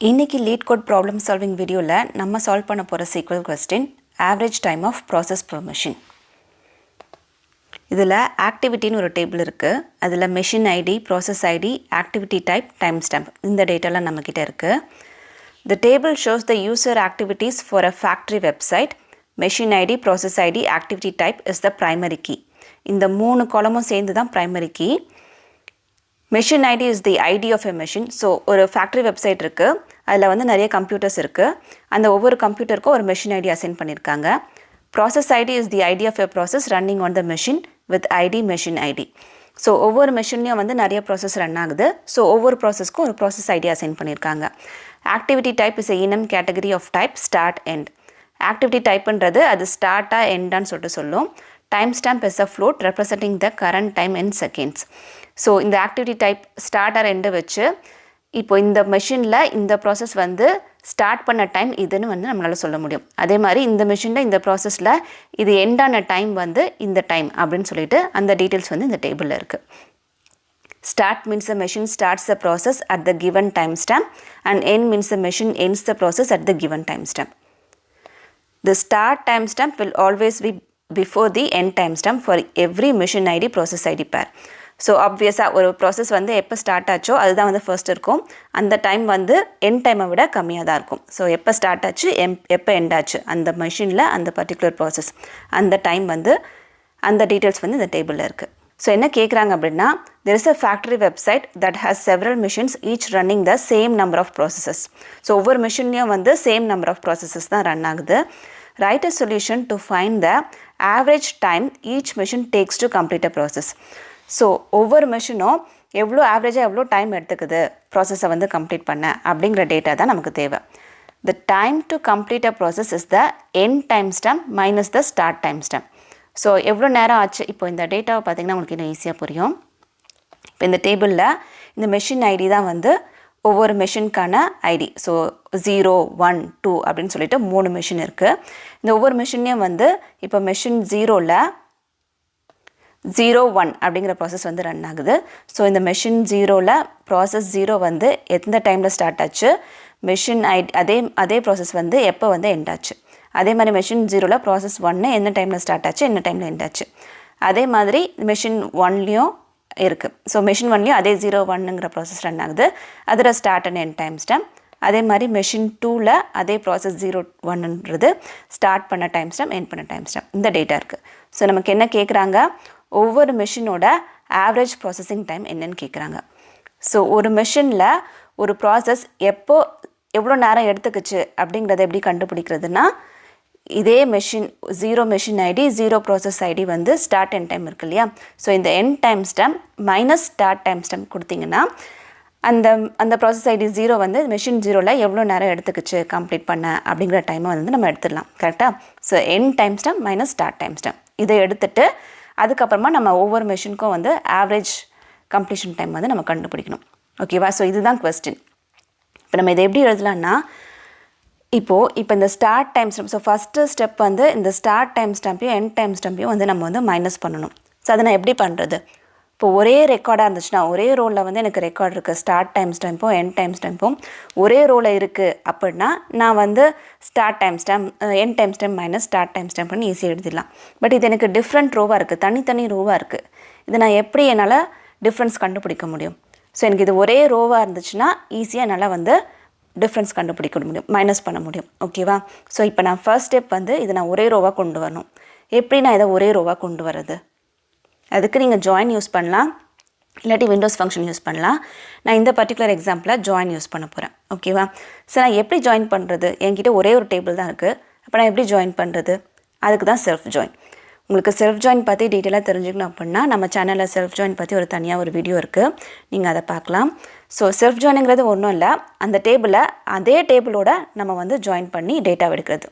இன்னைக்கு LeetCode problem solving videoல நம்ம solve பண்ண போற SQL question average time of process per machine. இதுல activity னு ஒரு டேபிள் இருக்கு. அதுல machine ID, process ID, activity type, timestamp இந்த டேட்டாலாம் நம்மகிட்ட இருக்கு. The table shows the user activities for a factory website. Machine ID, process ID, activity type is the primary key. இந்த மூணு காலமும் சேர்ந்து தான் primary key. Machine ID is the ID of a machine. So, ஒரு factory website இருக்கு. அதில் வந்து நிறைய computers இருக்கு. அந்த ஒவ்வொரு கம்ப்யூட்டருக்கும் ஒரு machine ID assign பண்ணியிருக்காங்க. Process ID is the ID of a process running on the machine with ID machine ID. So, ஒவ்வொரு மெஷின்லையும் வந்து நிறைய ப்ராசஸ் ரன் ஆகுது. ஸோ ஒவ்வொரு ப்ராசஸ்க்கும் ஒரு ப்ராசஸ் ஐடி அசைன் பண்ணியிருக்காங்க. Activity type is enum category of type start end. Activity டைப்புன்றது அது ஸ்டார்ட்டாக எண்டான்னு சொல்லிட்டு சொல்லும். Time stamp is a float representing the current time in seconds. So இந்த ஆக்டிவிட்டி டைப் ஸ்டார்ட் ஆர் எண்டை வச்சு இப்போ இந்த மெஷினில் இந்த ப்ராசஸ் வந்து ஸ்டார்ட் பண்ண டைம் இதுன்னு வந்து நம்மளால் சொல்ல முடியும். அதே மாதிரி இந்த மெஷினில் இந்த ப்ராசஸில் இது எண்டான டைம் வந்து இந்த டைம் அப்படின்னு சொல்லிட்டு அந்த டீட்டெயில்ஸ் வந்து இந்த டேபிளில் இருக்குது. Start means the machine starts the process at the given timestamp and end means the machine ends the process at the given timestamp. The start timestamp will always be before the end timestamp for every machine ID process ID pair. So ஆப்வியஸாக ஒரு process வந்து எப்போ start ஆச்சோ அதுதான் வந்து first இருக்கும். அந்த time வந்து எண்ட் டைமை விட கம்மியாக தான் இருக்கும். ஸோ எப்போ ஸ்டார்ட் ஆச்சு எப்போ எண்ட் ஆச்சு அந்த மெஷினில் அந்த பர்டிகுலர் ப்ராசஸ் அந்த டைம் வந்து அந்த டீட்டெயில்ஸ் வந்து இந்த டேபிளில் இருக்குது. ஸோ என்ன கேட்குறாங்க அப்படின்னா there is a factory website that has several machines each running the same number of processes. So ஒவ்வொரு மிஷின்லேயும் வந்து சேம் நம்பர் ஆஃப் ப்ராசஸஸ் தான் ரன் ஆகுது. Write a solution to find the average time each machine takes to complete a process. So ஒவ்வொரு மெஷினும் எவ்வளோ ஆவரேஜாக எவ்வளோ time எடுத்துக்குது ப்ராசஸை வந்து கம்ப்ளீட் பண்ண அப்படிங்கிற டேட்டா தான் நமக்கு தேவை. The time to complete a process is the end timestamp minus the start timestamp. So எவ்வளோ நேரம் ஆச்சு இப்போ இந்த டேட்டாவை பார்த்திங்கன்னா உங்களுக்கு இன்னும் ஈஸியாக புரியும். இப்போ இந்த டேபிளில் இந்த மெஷின் ஐடி தான் வந்து ஒவ்வொரு மெஷினுக்கான ஐடி. ஸோ 0, 1, 2 அப்படின்னு சொல்லிட்டு 3 மெஷின் இருக்குது. இந்த ஒவ்வொரு மெஷின்லேயும் வந்து இப்போ மெஷின் 0ல் 01 அப்படிங்கிற ப்ராசஸ் வந்து ரன் ஆகுது. ஸோ இந்த மெஷின் 0ல் ப்ராசஸ் 0 வந்து எந்த டைமில் ஸ்டார்ட் ஆச்சு, மெஷின் ஐடி அதே ப்ராசஸ் வந்து எப்போ வந்து எண்ட் ஆச்சு. அதே மாதிரி மெஷின் 0ல் ப்ராசஸ் 1 எந்த டைமில் ஸ்டார்ட் ஆச்சு என்ன டைமில் எண்ட் ஆச்சு. அதே மாதிரி மெஷின் 1லேயும் இருக்குது. ஸோ மெஷின் 1லேயும் அதே 01ங்கிற ப்ராசஸ் ரன் ஆகுது. அதில் start and end time stamp. அதே மாதிரி மெஷின் 2ல் அதே ப்ராசஸ் 01ன்றது ஸ்டார்ட் பண்ண டைம் ஸ்டாம்ப் எண்ட் பண்ண டைம் ஸ்டாம்ப். இந்த டேட்டா இருக்குது. ஸோ நமக்கு என்ன கேட்குறாங்க, ஒவ்வொரு மெஷினோட ஆவரேஜ் ப்ராசஸிங் டைம் என்னன்னு கேட்குறாங்க. ஸோ ஒரு மெஷினில் ஒரு ப்ராசஸ் எவ்வளோ நேரம் எடுத்துக்கிச்சு அப்படிங்கிறத எப்படி கண்டுபிடிக்கிறதுனா இதே machine 0 machine ID 0 process ID வந்து ஸ்டார்ட் எண்ட் டைம் இருக்கு இல்லையா. ஸோ இந்த end time stamp minus start time stamp கொடுத்தீங்கன்னா அந்த ப்ராசஸ் ஐடி 0 வந்து மெஷின் 0ல் எவ்வளோ நேரம் எடுத்துக்கிச்சு கம்ப்ளீட் பண்ண அப்படிங்கிற டைமை வந்து நம்ம எடுத்துடலாம். கரெக்டாக. So end time stamp minus start time stamp இதை எடுத்துகிட்டு அதுக்கப்புறமா நம்ம ஒவ்வொரு மெஷினுக்கும் வந்து ஆவரேஜ் கம்ப்ளீஷன் டைம் வந்து நம்ம கண்டுபிடிக்கணும். ஓகேவா. ஸோ இதுதான் கொஸ்டின். இப்போ நம்ம இதை எப்படி எழுதலாம்னா இப்போ இந்த start time stamp, so first step வந்து இந்த ஸ்டார்ட் டைம் ஸ்டாம்பையும் எண்ட் டைம் ஸ்டாம்பையும் வந்து நம்ம வந்து மைனஸ் பண்ணணும். ஸோ அதை நான் எப்படி பண்ணுறது, இப்போ ஒரே ரெக்கார்டாக இருந்துச்சுன்னா ஒரே ரோலில் வந்து எனக்கு ரெக்கார்ட் இருக்குது, ஸ்டார்ட் டைம் ஸ்டாம்பும் எண்ட் டைம் ஸ்டாம்பும் ஒரே ரோலில் இருக்குது அப்படின்னா நான் வந்து start time stamp end time stamp minus start time ஸ்டாம்ப்னு ஈஸியாக எழுதிடலாம். பட் இது எனக்கு டிஃப்ரெண்ட் ரோவாக இருக்குது, தனித்தனி ரோவாக இருக்குது. இதை நான் எப்படி என்னால் டிஃப்ரென்ஸ் கண்டுபிடிக்க முடியும். ஸோ எனக்கு இது ஒரே ரோவாக இருந்துச்சுன்னா ஈஸியாக என்னால் வந்து டிஃப்ரென்ஸ் கண்டுபிடிக்க முடியும், மைனஸ் பண்ண முடியும். ஓகேவா. ஸோ இப்போ நான் ஃபர்ஸ்ட் ஸ்டெப் வந்து இதை நான் ஒரே ரோவாக கொண்டு வரணும். எப்படி நான் இதை ஒரே ரோவாக கொண்டு வர்றது, அதுக்கு நீங்கள் ஜாயின் யூஸ் பண்ணலாம், இல்லாட்டி விண்டோஸ் ஃபங்க்ஷன் யூஸ் பண்ணலாம். நான் இந்த பர்டிகுலர் எக்ஸாம்பிளில் ஜாயின் யூஸ் பண்ண போகிறேன். ஓகேவா. ஸோ நான் எப்படி ஜாயின் பண்ணுறது, என்கிட்ட ஒரே ஒரு டேபிள் தான் இருக்குது. அப்போ நான் எப்படி ஜாயின் பண்ணுறது, அதுக்கு தான் செல்ஃப் ஜாயின். உங்களுக்கு செல்ஃப் ஜாயின் பற்றி டீட்டெயிலாக தெரிஞ்சுக்கணும் அப்படின்னா நம்ம சேனலில் செல்ஃப் ஜாயின் பற்றி ஒரு தனியாக ஒரு வீடியோ இருக்குது, நீங்கள் அதை பார்க்கலாம். ஸோ செல்ஃப் ஜாயினுங்கிறது ஒன்றும் இல்லை, அந்த டேபிளை அதே டேபிளோட நம்ம வந்து ஜாயின் பண்ணி டேட்டா எடுக்கிறது.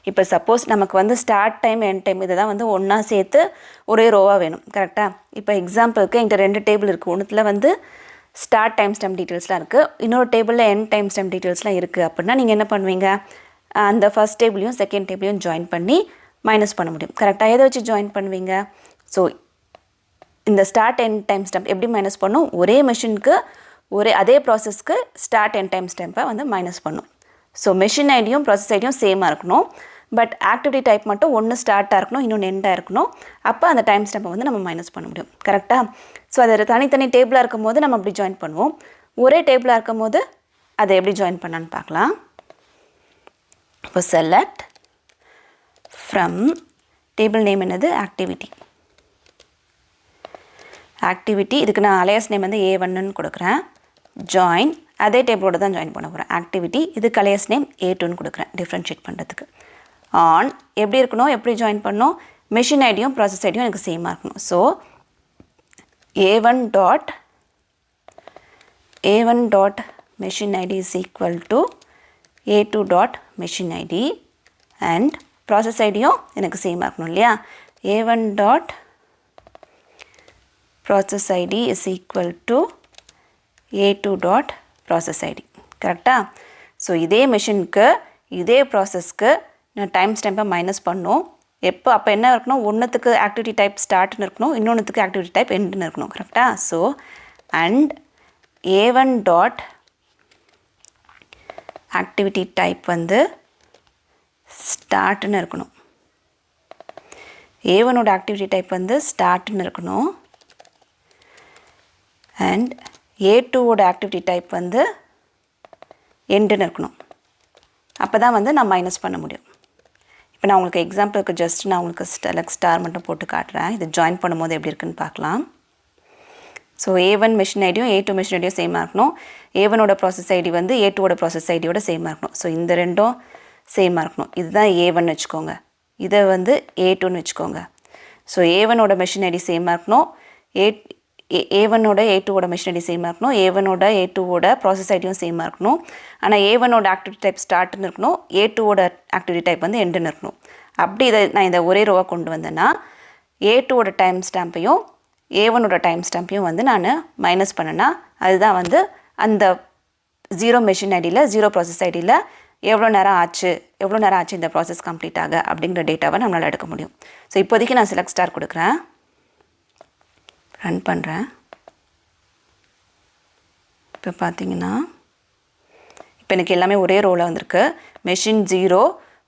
இப்போ சப்போஸ் நமக்கு வந்து ஸ்டார்ட் டைம் எண்ட் டைம் இதை தான் வந்து ஒன்றா சேர்த்து ஒரே ரோவாக வேணும். கரெக்டாக. இப்போ எக்ஸாம்பிளுக்கு என்கிட்ட 2 டேபிள் இருக்குது. ஒன்றுத்தில் வந்து ஸ்டார்ட் டைம் ஸ்டாம்ப் டீட்டெயில்ஸ்லாம் இருக்குது, இன்னொரு டேபிளில் எண்ட் டைம் ஸ்டாம்ப் டீட்டெயில்ஸ்லாம் இருக்குது. அப்படின்னா நீங்கள் என்ன பண்ணுவீங்க, அந்த ஃபஸ்ட் டேபிளையும் செகண்ட் டேபிளையும் ஜாயின் பண்ணி மைனஸ் பண்ண முடியும். கரெக்டாக. எதை வச்சு ஜாயின் பண்ணுவீங்க, ஸோ இந்த ஸ்டார்ட் எண்ட் டைம் ஸ்டாம்ப் எப்படி மைனஸ் பண்ணும், ஒரே மெஷினுக்கு அதே ப்ராசஸ்க்கு ஸ்டார்ட் அண்ட் டைம் ஸ்டாம்பை வந்து மைனஸ் பண்ணும். ஸோ மெஷின் ஐடியும் ப்ராசஸ் ஐடியும் சேமாக இருக்கணும். பட் ஆக்டிவிட்டி டைப் மட்டும் ஒன்று ஸ்டார்ட்டாக இருக்கணும், இன்னொன்று எண்டாக இருக்கணும். அப்போ அந்த டைம் ஸ்டாம்பை வந்து நம்ம மைனஸ் பண்ண முடியும். கரெக்டாக? ஸோ அது தனித்தனி டேபிளாக இருக்கும் போது நம்ம அப்படி ஜாயின் பண்ணுவோம். ஒரே டேபிளாக இருக்கும் போது அதை எப்படி ஜாயின் பண்ணான்னு பார்க்கலாம். இப்போ செலக்ட் ஃப்ரம் டேபிள் நேம் என்னது? ஆக்டிவிட்டி. ஆக்டிவிட்டி இதுக்கு நான் அலையஸ் நேம் வந்து A1ன்னு கொடுக்குறேன். ஜாயின் அதே டேபிளோட தான் ஜாயின் பண்ண போகிறேன். ஆக்டிவிட்டி இதுக்கு அலையஸ் நேம் A2ன்னு கொடுக்குறேன் டிஃப்ரென்ஷியேட் பண்ணுறதுக்கு. ஆன் எப்படி இருக்கணும், எப்படி ஜாயின் பண்ணணும்? மெஷின் ஐடியும் ப்ராசஸ் ஐடியும் எனக்கு சேமாக இருக்கணும். So A1 dot machine ID is equal to A2 dot machine ID and process ஐடியும் எனக்கு சேமாக இருக்கணும் இல்லையா? A1 dot process ID is equal to A2 dot process ID. கரெக்டாக? ஸோ இதே மெஷினுக்கு இதே ப்ராசஸ்க்கு நான் டைம் ஸ்டாம்பை மைனஸ் பண்ணணும். அப்போ என்ன இருக்கணும்? ஒன்றுத்துக்கு ஆக்டிவிட்டி டைப் ஸ்டார்ட்னு இருக்கணும், இன்னொன்றுத்துக்கு ஆக்டிவிட்டி டைப் எண்டுன்னு இருக்கணும். கரெக்டாக? So and A1 dot activity type வந்து ஸ்டார்ட்னு இருக்கணும். A1ஓட ஆக்டிவிட்டி டைப் வந்து ஸ்டார்ட்னு இருக்கணும். அண்ட் A2ஓட ஆக்டிவிட்டி டைப் வந்து எண்டுன்னு இருக்கணும். அப்போ தான் வந்து நான் மைனஸ் பண்ண முடியும். இப்போ நான் உங்களுக்கு எக்ஸாம்பிளுக்கு ஜஸ்ட் நான் உங்களுக்கு ஸ்டார் மட்டும் போட்டு காட்டுறேன். இது ஜாயின் பண்ணும்போது எப்படி இருக்குன்னு பார்க்கலாம். ஸோ A1 மெஷின் ஐடியும் A2 மெஷின் ஐடியும் சேமாக இருக்கணும். A1ஓட ப்ராசஸ் ஐடி வந்து A2ஓட ப்ராசஸ் ஐடியோட சேமாக இருக்கணும். ஸோ இந்த ரெண்டும் சேமாக இருக்கணும். இதுதான் A1 வச்சுக்கோங்க, இதை வந்து A2ன்னு வச்சுக்கோங்க. ஸோ A1ஓட மெஷின் ஐடி சேமாக இருக்கணும், A1ஓட A2ஓட மெஷின் ஐடி சேமாக இருக்கணும், A1ஓட A2ஓட ப்ராசஸ் ஐடியும் சேமாக இருக்கணும். ஆனால் A1ஓட ஆக்டிவிட்டி டைப் ஸ்டார்ட்னு இருக்கணும், A2ஓட ஆக்டிவிட்டி டைப் வந்து எண்டுன்னு இருக்கணும். அப்படி நான் இதை ஒரே ரோவாக கொண்டு வந்தேன்னா A2ஓட டைம் ஸ்டாம்பையும் A1ஓட டைம் ஸ்டாம்பையும் வந்து நான் மைனஸ் பண்ணேன்னா அதுதான் வந்து அந்த 0 மெஷின் ஐடியில் 0 ப்ராசஸ் ஐடியில் எவ்வளோ நேரம் ஆச்சு இந்த ப்ராசஸ் கம்ப்ளீட் ஆக அப்படிங்கிற டேட்டாவை நம்மளால் எடுக்க முடியும். ஸோ இப்போதைக்கு நான் செலக்ட் ஸ்டார் கொடுக்குறேன், ரன் பண்ணுறேன். இப்போ பார்த்தீங்கன்னா இப்போ எனக்கு எல்லாமே ஒரே ரோவில் வந்திருக்கு. மெஷின் 0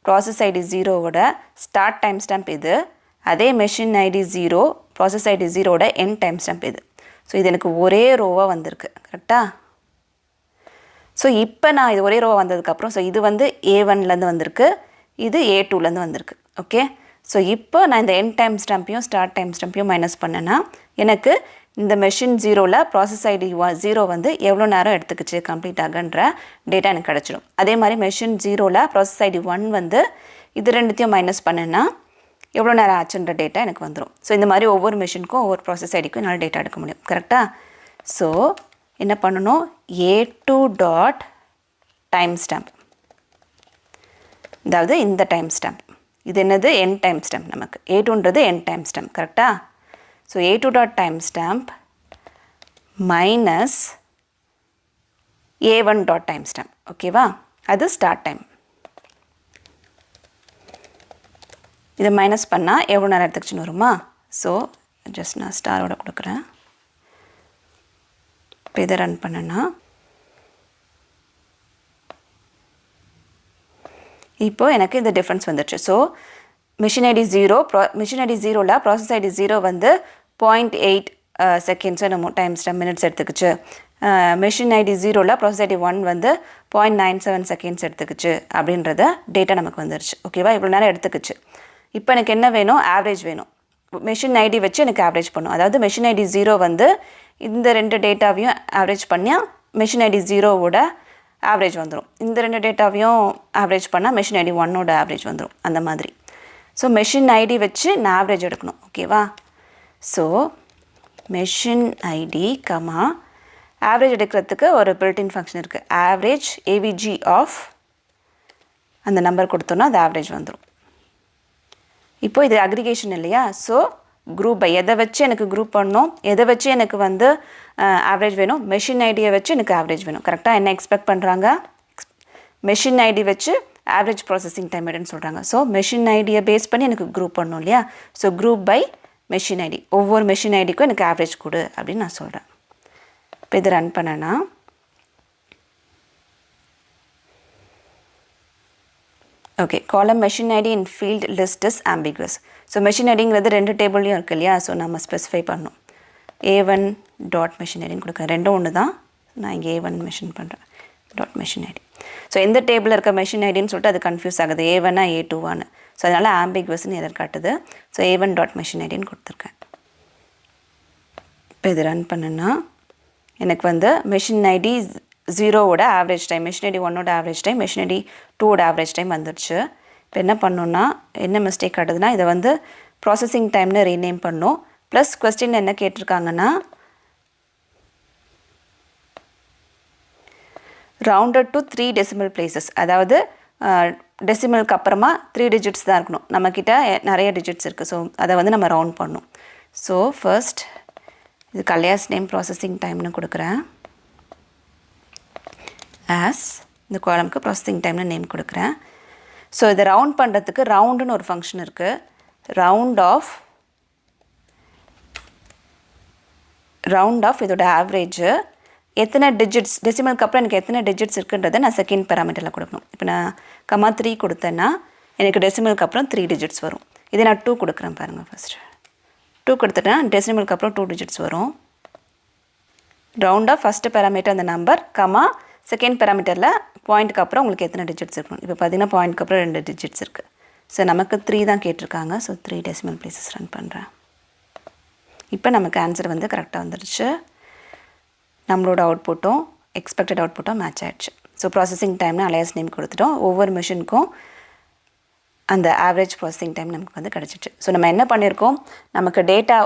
ப்ராசஸ் ஐடி 0ஓட ஸ்டார்ட் டைம் ஸ்டாம்ப் இது, அதே மெஷின் ஐடி 0 ப்ராசஸ் ஐடி 0ஓட எண்ட் டைம் ஸ்டாம்ப் இது. ஸோ இது எனக்கு ஒரே ரோவாக வந்திருக்கு. கரெக்டாக? ஸோ இப்போ நான் இது ஒரே ரோவாக வந்ததுக்கப்புறம் ஸோ இது வந்து A1லேருந்து வந்திருக்கு, இது A2லேருந்து வந்திருக்கு. ஓகே, ஸோ இப்போ நான் இந்த எண்ட் டைம் ஸ்டாம்பையும் ஸ்டார்ட் டைம் ஸ்டாம்பையும் மைனஸ் பண்ணேன்னா எனக்கு இந்த மெஷின் 0ல் ப்ராசஸ் ஐடி 0 வந்து எவ்வளோ நேரம் எடுத்துக்கிச்சு கம்ப்ளீட் ஆகுன்ற டேட்டா எனக்கு கிடச்சிடும். அதே மாதிரி மெஷின் 0ல் ப்ராசஸ் ஐடி 1 வந்து இது ரெண்டுத்தையும் மைனஸ் பண்ணேன்னா எவ்வளோ நேரம் ஆச்சுன்ற டேட்டா எனக்கு வந்துடும். ஸோ இந்த மாதிரி ஒவ்வொரு மெஷினுக்கும் ஒவ்வொரு ப்ராசஸ் ஐடிக்கும் என்னால் டேட்டா எடுக்க முடியும். கரெக்டாக? ஸோ என்ன பண்ணணும்? A2 டாட் டைம் ஸ்டாம்ப், அதாவது இந்த டைம் ஸ்டாம்ப் இது என்னது? End time stamp. நமக்கு A2ன்றது எண்ட் டைம் ஸ்டாம்ப். கரெக்டாக? So A2 dot time stamp minus A1 dot time stamp. ஓகேவா? அது ஸ்டார்ட் டைம். இதை மைனஸ் பண்ணால் எவ்வளோ நேரம் எடுத்துக்கிச்சுன்னு வருமா? ஸோ ஜஸ்ட் நான் ஸ்டாரோட கொடுக்குறேன். இப்போ இதை ரன் பண்ணேன்னா இப்போது எனக்கு இந்த டிஃப்ரென்ஸ் வந்துடுச்சு. So machine ID 0 machine ID 0ல் ப்ராசஸ் ஐடி 0 வந்து 0.8 செகண்ட்ஸ் நம்ம டைம் ஸ்டாம்ப் மினிட்ஸ் எடுத்துக்கிச்சு. மெஷின் ஐடி 0ல் ப்ராசஸ் ஐடி 1 வந்து 0.97 செகண்ட்ஸ் எடுத்துக்கிச்சு அப்படின்றத டேட்டா நமக்கு வந்துடுச்சு. ஓகேவா? இவ்வளோ நேரம் எடுத்துக்கிச்சு. இப்போ எனக்கு என்ன வேணும்? ஆவரேஜ் வேணும். மெஷின் ஐடி வச்சு எனக்கு ஆவரேஜ் பண்ணும். அதாவது மெஷின் ஐடி 0 வந்து இந்த ரெண்டு டேட்டாவையும் ஆவரேஜ் பண்ணியா மெஷின் ஐடி 0ஓட ஆவரேஜ் வந்துடும். இந்த ரெண்டு டேட்டாவையும் ஆவரேஜ் பண்ணால் மெஷின் ஐடி 1ஓட ஆவரேஜ் வந்துடும். அந்த மாதிரி. ஸோ மெஷின் ஐடி வச்சு நான் ஆவரேஜ் எடுக்கணும். ஓகேவா? So machine ID comma average எடுக்கிறதுக்கு ஒரு பில்டின் ஃபங்க்ஷன் இருக்குது. ஆவரேஜ் ஏவிஜி ஆஃப் அந்த நம்பர் கொடுத்தோன்னா அது ஆவரேஜ் வந்துடும். இப்போ இது அக்ரிகேஷன் இல்லையா? ஸோ குரூப் பை எதை வச்சு எனக்கு குரூப் பண்ணணும், எதை வச்சு எனக்கு வந்து ஆவரேஜ் வேணும்? மெஷின் ஐடியை வச்சு எனக்கு ஆவரேஜ் வேணும். கரெக்டாக? என்ன எக்ஸ்பெக்ட் பண்ணுறாங்க? மெஷின் ஐடி வச்சு ஆவரேஜ் ப்ராசஸிங் டைம் எடுன்னு சொல்கிறாங்க. ஸோ மெஷின் ஐடியை பேஸ் பண்ணி எனக்கு குரூப் பண்ணணும் இல்லையா? So group by machine ID, ஒவ்வொரு மெஷின் ஐடிக்கும் எனக்கு ஆவரேஜ் கொடு அப்படின்னு நான் சொல்கிறேன். இப்போ இது ரன் பண்ணேன்னா okay column machine ID in field list is ambiguous. So machine ஐடிங்கிறது 2 டேபிள்லையும் இருக்குது இல்லையா? ஸோ நம்ம ஸ்பெசிஃபை பண்ணணும். A1 டாட் மெஷின் ஐடின்னு கொடுக்குறேன். ரெண்டும் ஒன்று தான். நான் இங்கே A1 மெஷின் பண்ணுறேன் டாட் மெஷின் ஐடி. ஸோ எந்த டேபிளில் இருக்க மெஷின் ஐடின்னு சொல்லிட்டு அது கன்ஃபியூஸ் ஆகுது, A1 A2 ஸோ அதனால் ஆம்பிகுவஸ்ன்னு எரர் காட்டுது. ஸோ A1 டாட் மெஷின் ஐடின்னு கொடுத்துருக்கேன். இப்போ இது ரன் பண்ணுன்னா எனக்கு வந்து மெஷின் ஐடி 0வோட ஆவரேஜ் டைம், மெஷின் ஐடி 1ஓட ஆவரேஜ் டைம், மெஷின் ஐடி 2ஓட ஆவரேஜ் டைம் வந்துடுச்சு. இப்போ என்ன பண்ணணுன்னா, என்ன மிஸ்டேக் காட்டுதுன்னா, இதை வந்து ப்ராசஸிங் டைம்னு ரீநேம் பண்ணணும். ப்ளஸ் கொஸ்டின் என்ன கேட்டிருக்காங்கன்னா, ரவுண்டட் டு 3 டெசிமல் பிளேசஸ், அதாவது டெசிமலுக்கு அப்புறமா 3 டிஜிட்ஸ் தான் இருக்கணும். நம்மக்கிட்ட நிறைய டிஜிட்ஸ் இருக்குது. ஸோ அதை வந்து நம்ம ரவுண்ட் பண்ணணும். ஸோ ஃபர்ஸ்ட் இது கல்யாஸ் நேம் ப்ராசஸிங் டைம்னு கொடுக்குறேன். ஆஸ் இந்த காலம்க்கு ப்ராசஸிங் டைம்னு நேம் கொடுக்குறேன். ஸோ இதை ரவுண்ட் பண்ணுறதுக்கு ரவுண்டுன்னு ஒரு ஃபங்க்ஷன் இருக்குது. ரவுண்ட் ஆஃப் இதோட ஆவரேஜு எத்தனை டிஜிட்ஸ், டெசிமலுக்கு அப்புறம் எனக்கு எத்தனை டிஜிட்ஸ் இருக்குன்றதை நான் செகண்ட் பேராமீட்டரில் கொடுக்கணும். இப்போ நான் கமா 3 கொடுத்தேன்னா எனக்கு டெசிமலுக்கு அப்புறம் 3 டிஜிட்ஸ் வரும். இதை நான் 2 கொடுக்குறேன் பாருங்கள். ஃபஸ்ட்டு 2 கொடுத்துட்டேன்னா டெசிமலுக்கு அப்புறம் 2 டிஜிட்ஸ் வரும். ரவுண்ட் ஆஃப் ஃபஸ்ட்டு பேராமீட்டர் அந்த நம்பர், கமா செகண்ட் பேராமீட்டரில் பாயிண்ட்டுக்கு அப்புறம் உங்களுக்கு எத்தனை டிஜிட்ஸ் இருக்கணும். இப்போ பார்த்தீங்கன்னா பாயிண்ட்டுக்கு அப்புறம் 2 டிஜிட்ஸ் இருக்குது. ஸோ நமக்கு 3 தான் கேட்டிருக்காங்க. ஸோ 3 டெசிமல் பிளேசஸ் ரன் பண்ணுறேன். இப்போ நமக்கு ஆன்சர் வந்து கரெக்டாக வந்துடுச்சு. நம்மளோட அவுட்புட்டும் எக்ஸ்பெக்டட் அவுட்புட்டும் மேட்ச் ஆகிடுச்சு. ஸோ ப்ராசஸிங் டைம்னு அலையஸ் நேம் கொடுத்துட்டோம். ஒவ்வொரு மிஷினுக்கும் அந்த ஆவரேஜ் ப்ராசஸிங் டைம் நமக்கு வந்து கிடச்சிச்சு. ஸோ நம்ம என்ன பண்ணியிருக்கோம், நமக்கு டேட்டா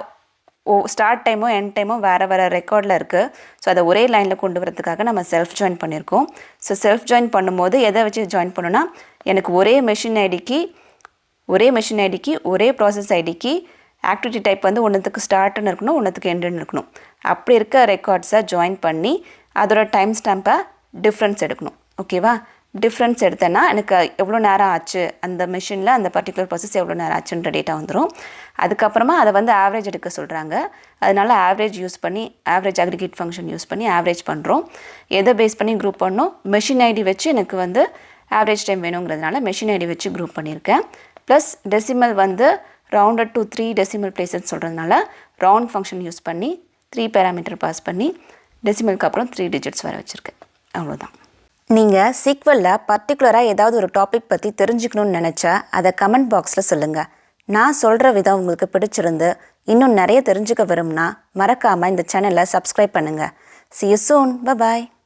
ஸ்டார்ட் டைமோ எண்ட் டைமோ வேறு ரெக்கார்டில் இருக்குது. ஸோ அதை ஒரே லைனில் கொண்டு வரதுக்காக நம்ம செல்ஃப் ஜாயின் பண்ணியிருக்கோம். ஸோ செல்ஃப் ஜாயின் பண்ணும்போது எதை வச்சு ஜாயின் பண்ணோன்னா, எனக்கு ஒரே மெஷின் ஐடிக்கு ஒரே ப்ராசஸ் ஐடிக்கு ஆக்டிவிட்டி டைப் வந்து ஒன்றுத்துக்கு ஸ்டார்ட்னு இருக்கணும், ஒன்றுத்துக்கு எண்டுன்னு இருக்கணும். அப்படி இருக்க ரெக்கார்ட்ஸை ஜாயின் பண்ணி அதோட டைம் ஸ்டாம்பை டிஃப்ரென்ஸ் எடுக்கணும். ஓகேவா? டிஃப்ரென்ஸ் எடுத்தேன்னா எனக்கு எவ்வளோ நேரம் ஆச்சு, அந்த மிஷினில் அந்த பர்டிகுலர் ப்ராசஸ் எவ்வளோ நேரம் ஆச்சுன்ற டேட்டா வந்துடும். அதுக்கப்புறமா அதை வந்து ஆவரேஜ் எடுக்க சொல்கிறாங்க. அதனால் ஆவரேஜ் அக்ரிகேட் ஃபங்க்ஷன் யூஸ் பண்ணி ஆவரேஜ் பண்ணுறோம். எதை பேஸ் பண்ணி குரூப் பண்ணோம், மெஷின் ஐடி வச்சு எனக்கு வந்து ஆவரேஜ் டைம் வேணுங்கிறதுனால மெஷின் ஐடி வச்சு குரூப் பண்ணியிருக்கேன். ப்ளஸ் டெசிமல் வந்து ரவுண்டட் டு 3 டெசிமல் பிளேசஸ் சொல்கிறதுனால ரவுண்ட் ஃபங்க்ஷன் யூஸ் பண்ணி 3 பேராமீட்டர் பாஸ் பண்ணி டெசிமலுக்கு அப்புறம் 3 டிஜிட்ஸ் வர வச்சுருக்கேன். அவ்வளோதான். நீங்கள் சீக்வலில் பர்டிகுலராக ஏதாவது ஒரு டாபிக் பற்றி தெரிஞ்சுக்கணுன்னு நினச்சா அதை கமெண்ட் பாக்ஸில் சொல்லுங்கள். நான் சொல்கிற விதம் உங்களுக்கு பிடிச்சிருந்து இன்னும் நிறைய தெரிஞ்சுக்க விரும்புனா மறக்காமல் இந்த சேனலை சப்ஸ்கிரைப் பண்ணுங்கள். See you soon. Bye-bye.